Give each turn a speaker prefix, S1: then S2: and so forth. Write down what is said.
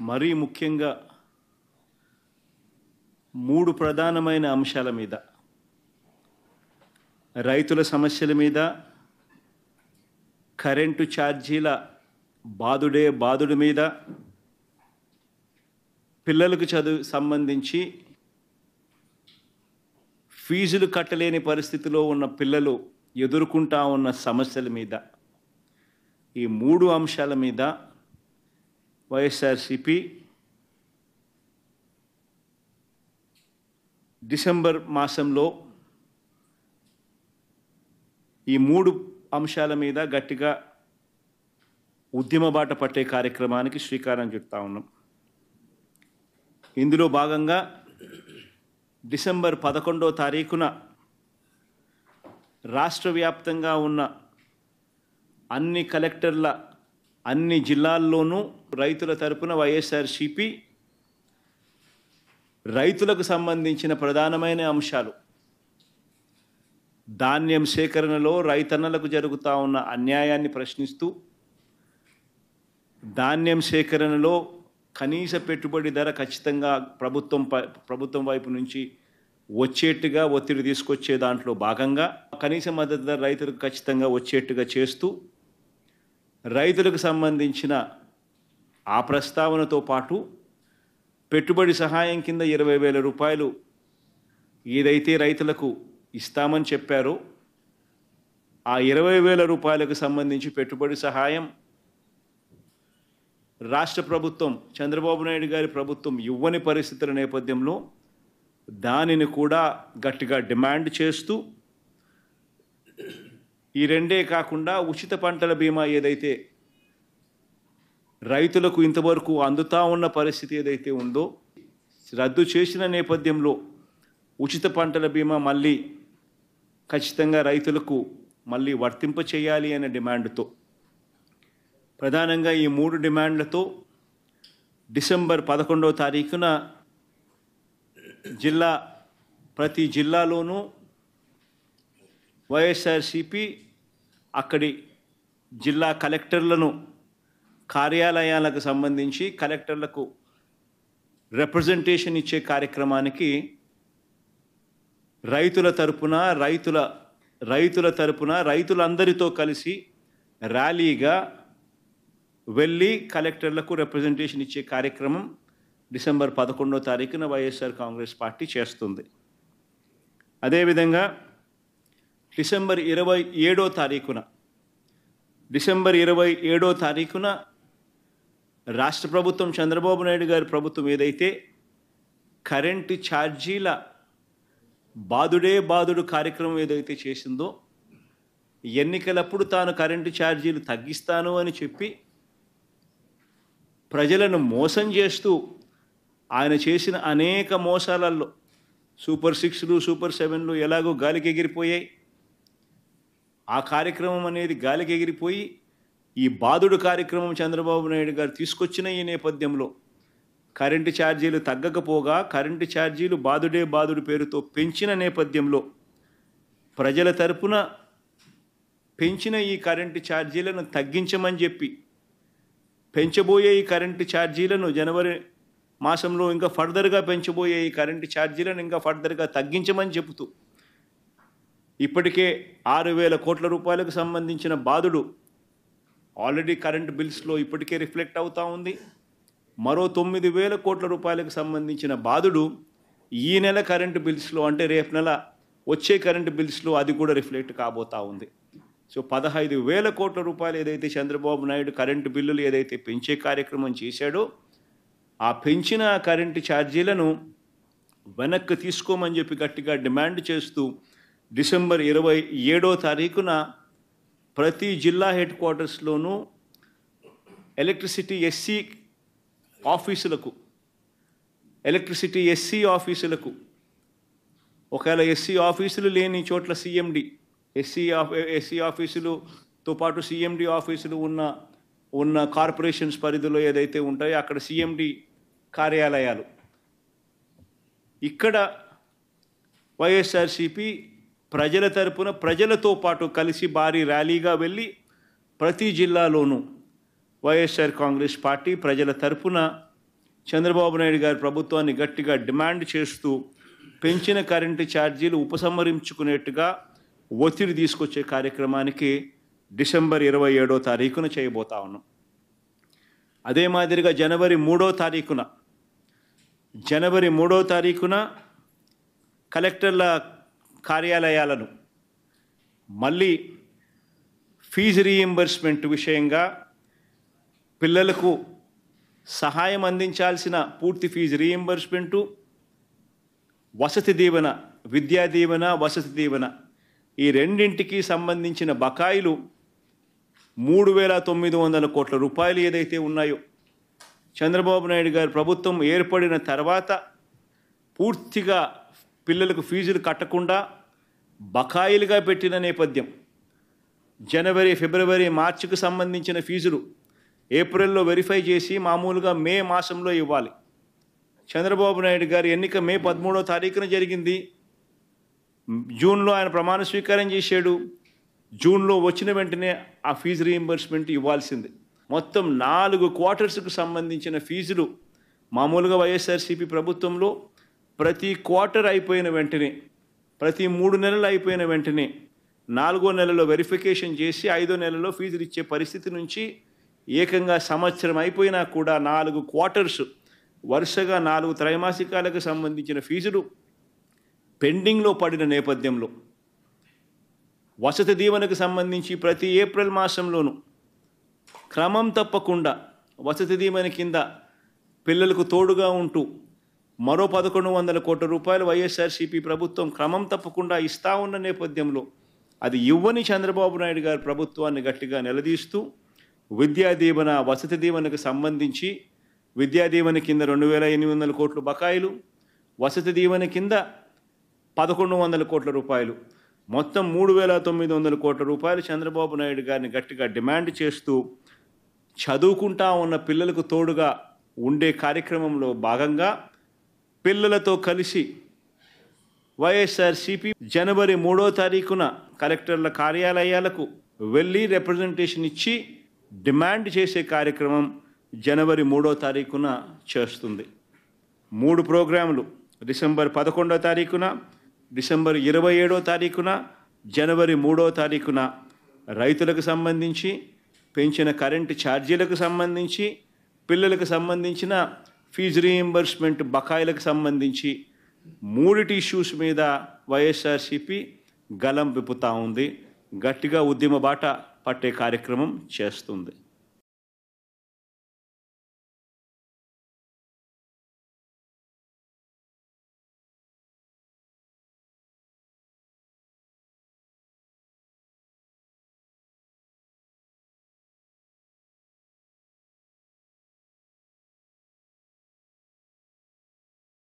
S1: మరీ ముఖ్యంగా 3 ప్రధానమైన అంశాల మీద, రైతుల సమస్యల మీద, కరెంటు ఛార్జీల బాదుడు మీద, పిల్లలకు సంబంధించి ఫీజులు కట్టలేని పరిస్థితిలో ఉన్న పిల్లలు ఎదుర్కొంటా ఉన్న సమస్యల మీద, ఈ 3 అంశాల మీద వైఎస్ఆర్సీపీ డిసెంబర్ మాసంలో ఈ 3 అంశాల మీద గట్టిగా ఉద్యమ బాట పట్టే కార్యక్రమానికి శ్రీకారం చుడతా ఉన్నాం. ఇందులో భాగంగా డిసెంబర్ 11వ తారీఖున రాష్ట్ర వ్యాప్తంగా ఉన్న అన్ని కలెక్టర్ల అన్ని జిల్లాల్లోనూ రైతుల తరపున వైఎస్ఆర్సీపీ రైతులకు సంబంధించిన ప్రధానమైన అంశాలు, ధాన్యం సేకరణలో రైతన్నలకు జరుగుతూ ఉన్న అన్యాయాన్ని ప్రశ్నిస్తూ, ధాన్యం సేకరణలో కనీస పెట్టుబడి ధర ఖచ్చితంగా ప్రభుత్వం వైపు నుంచి వచ్చేట్టుగా ఒత్తిడి తీసుకొచ్చే దాంట్లో భాగంగా కనీస మద్దతు ధర రైతులకు ఖచ్చితంగా వచ్చేట్టుగా చేస్తూ, రైతులకు సంబంధించిన ఆ ప్రస్తావనతో పాటు పెట్టుబడి సహాయం కింద 20,000 రూపాయలు ఏదైతే రైతులకు ఇస్తామని చెప్పారో ఆ 20,000 రూపాయలకు సంబంధించి పెట్టుబడి సహాయం రాష్ట్ర ప్రభుత్వం, చంద్రబాబు నాయుడు గారి ప్రభుత్వం ఇవ్వని పరిస్థితుల నేపథ్యంలో దానిని కూడా గట్టిగా డిమాండ్ చేస్తూ, ఈ రెండే కాకుండా ఉచిత పంటల బీమా ఏదైతే రైతులకు ఇంతవరకు అందుతా ఉన్న పరిస్థితి ఏదైతే ఉందో రద్దు చేసిన నేపథ్యంలో ఉచిత పంటల బీమా మళ్ళీ ఖచ్చితంగా రైతులకు మళ్ళీ వర్తింప చేయాలి అనే డిమాండ్తో, ప్రధానంగా ఈ 3 డిమాండ్లతో డిసెంబర్ 11వ తారీఖున ప్రతి జిల్లాలోనూ వైఎస్ఆర్సీపీ అక్కడి జిల్లా కలెక్టర్లను కార్యాలయాలకు సంబంధించి కలెక్టర్లకు రిప్రజెంటేషన్ ఇచ్చే కార్యక్రమానికి రైతులందరితో కలిసి ర్యాలీగా వెళ్ళి కలెక్టర్లకు రిప్రజెంటేషన్ ఇచ్చే కార్యక్రమం డిసెంబర్ 11వ తారీఖున వైఎస్ఆర్ కాంగ్రెస్ పార్టీ చేస్తుంది. అదేవిధంగా డిసెంబర్ 27వ తారీఖున రాష్ట్ర ప్రభుత్వం, చంద్రబాబు నాయుడు గారి ప్రభుత్వం ఏదైతే కరెంటు ఛార్జీల బాదుడు కార్యక్రమం ఏదైతే చేసిందో, ఎన్నికలప్పుడు తాను కరెంటు ఛార్జీలు తగ్గిస్తాను అని చెప్పి ప్రజలను మోసం చేస్తూ ఆయన చేసిన అనేక మోసాలలో సూపర్ 6లు, సూపర్ 7లు ఎలాగో గాలికి ఎగిరిపోయాయి. ఆ కార్యక్రమం అనేది గాలికి ఎగిరిపోయి ఈ బాదుడు కార్యక్రమం చంద్రబాబు నాయుడు గారు తీసుకొచ్చిన ఈ నేపథ్యంలో కరెంటు ఛార్జీలు తగ్గకపోగా కరెంటు ఛార్జీలు బాదుడు పేరుతో పెంచిన నేపథ్యంలో ప్రజల తరపున పెంచిన ఈ కరెంటు ఛార్జీలను తగ్గించమని చెప్పి, పెంచబోయే ఈ కరెంటు ఛార్జీలను జనవరి మాసంలో ఇంకా ఫర్దర్గా పెంచబోయే ఈ కరెంటు ఛార్జీలను ఇంకా ఫర్దర్గా తగ్గించమని చెబుతూ ఇప్పటికే 6,000 కోట్ల రూపాయలకు సంబంధించిన బాదుడు ఆల్రెడీ కరెంటు బిల్స్లో ఇప్పటికే రిఫ్లెక్ట్ అవుతూ ఉంది. మరో 9,000 కోట్ల రూపాయలకు సంబంధించిన బాదుడు ఈ నెల కరెంటు బిల్స్లో, అంటే రేపు నెల వచ్చే కరెంటు బిల్స్లో అది కూడా రిఫ్లెక్ట్ కాబోతూ ఉంది. సో 15,000 కోట్ల రూపాయలు ఏదైతే చంద్రబాబు నాయుడు కరెంటు బిల్లులు ఏదైతే పెంచే కార్యక్రమం చేశాడో ఆ పెంచిన కరెంటు ఛార్జీలను వెనక్కి తీసుకోమని చెప్పి గట్టిగా డిమాండ్ చేస్తూ డిసెంబర్ 27వ తారీఖున ప్రతి జిల్లా హెడ్ క్వార్టర్స్లోనూ ఎలక్ట్రిసిటీ ఎస్సీ ఆఫీసులకు ఒకవేళ ఎస్సీ ఆఫీసులు లేని చోట్ల సిఎండి, ఎస్సీ ఆఫీసులతో పాటు సిఎండి ఆఫీసులు ఉన్న కార్పొరేషన్స్ పరిధిలో ఏదైతే ఉంటాయో అక్కడ సిఎండి కార్యాలయాలు, ఇక్కడ వైఎస్ఆర్సీపీ ప్రజల తరపున ప్రజలతో పాటు కలిసి భారీ ర్యాలీగా వెళ్ళి ప్రతి జిల్లాలోనూ వైఎస్ఆర్ కాంగ్రెస్ పార్టీ ప్రజల తరపున చంద్రబాబు నాయుడు గారి ప్రభుత్వాన్ని గట్టిగా డిమాండ్ చేస్తూ పెంచిన కరెంటు ఛార్జీలు ఉపసంహరించుకునేట్టుగా ఒత్తిడి తీసుకొచ్చే కార్యక్రమానికి డిసెంబర్ 27వ తారీఖున చేయబోతా ఉన్నాం. అదే మాదిరిగా జనవరి 3వ తారీఖున కలెక్టర్ల కార్యాలయాలను మళ్ళీ ఫీజు రీయింబర్స్మెంట్ విషయంగా పిల్లలకు సహాయం అందించాల్సిన పూర్తి ఫీజు రీయింబర్స్మెంటు, వసతి దీవెన, విద్యా దీవెన, వసతి దీవెన ఈ రెండింటికి సంబంధించిన బకాయిలు 3,900 కోట్ల రూపాయలు ఏదైతే ఉన్నాయో చంద్రబాబు నాయుడు గారి ప్రభుత్వం ఏర్పడిన తర్వాత పూర్తిగా పిల్లలకు ఫీజులు కట్టకుండా బకాయిలుగా పెట్టిన నేపథ్యం. జనవరి, ఫిబ్రవరి, మార్చికి సంబంధించిన ఫీజులు ఏప్రిల్లో వెరిఫై చేసి మామూలుగా మే మాసంలో ఇవ్వాలి. చంద్రబాబు నాయుడు గారి ఎన్నిక మే 13వ తారీఖున జరిగింది. జూన్లో ఆయన ప్రమాణ స్వీకారం చేశాడు. జూన్లో వచ్చిన వెంటనే ఆ ఫీజు రీయింబర్స్మెంట్ ఇవ్వాల్సింది. మొత్తం 4 క్వార్టర్స్కు సంబంధించిన ఫీజులు మామూలుగా వైఎస్ఆర్సీపీ ప్రభుత్వంలో ప్రతి క్వార్టర్ అయిపోయిన వెంటనే, ప్రతి 3 నెలలు అయిపోయిన వెంటనే 4వ నెలలో వెరిఫికేషన్ చేసి 5వ నెలలో ఫీజులు ఇచ్చే పరిస్థితి నుంచి ఏకంగా సంవత్సరం అయిపోయినా కూడా 4 క్వార్టర్స్ వరుసగా 4 త్రైమాసికాలకు సంబంధించిన ఫీజులు పెండింగ్లో పడిన నేపథ్యంలో వసతి దీవెనకు సంబంధించి ప్రతి ఏప్రిల్ మాసంలోనూ క్రమం తప్పకుండా వసతి దీవెన కింద పిల్లలకు తోడుగా ఉంటూ మరో 1,100 కోట్ల రూపాయలు వైఎస్ఆర్సీపీ ప్రభుత్వం క్రమం తప్పకుండా ఇస్తా ఉన్న నేపథ్యంలో అది ఇవ్వని చంద్రబాబు నాయుడు గారి ప్రభుత్వాన్ని గట్టిగా నిలదీస్తూ విద్యా దీవెన, వసతి దీవెనకు సంబంధించి విద్యా దీవెన కింద 2,800 కోట్ల బకాయిలు, వసతి దీవెన కింద 1,100 కోట్ల రూపాయలు, మొత్తం 3,900 కోట్ల రూపాయలు చంద్రబాబు నాయుడు గారిని గట్టిగా డిమాండ్ చేస్తూ చదువుకుంటా ఉన్న పిల్లలకు తోడుగా ఉండే కార్యక్రమంలో భాగంగా పిల్లలతో కలిసి వైఎస్ఆర్సీపీ జనవరి 3వ తారీఖున కలెక్టర్ల కార్యాలయాలకు వెళ్ళి రిప్రజెంటేషన్ ఇచ్చి డిమాండ్ చేసే కార్యక్రమం జనవరి 3వ తారీఖున చేస్తుంది. 3 ప్రోగ్రాములు డిసెంబర్ 11వ తారీఖున, డిసెంబర్ 27వ తారీఖున, జనవరి 3వ తారీఖున రైతులకు సంబంధించి, పెంచిన కరెంటు ఛార్జీలకు సంబంధించి, పిల్లలకు సంబంధించిన ఫీజు రీయింబర్స్మెంట్ బకాయిలకు సంబంధించి 3 ఇష్యూస్ మీద వైఎస్ఆర్సీపీ గలం విప్పుతా ఉంది. గట్టిగా ఉద్యమ బాట పట్టే కార్యక్రమం చేస్తుంది.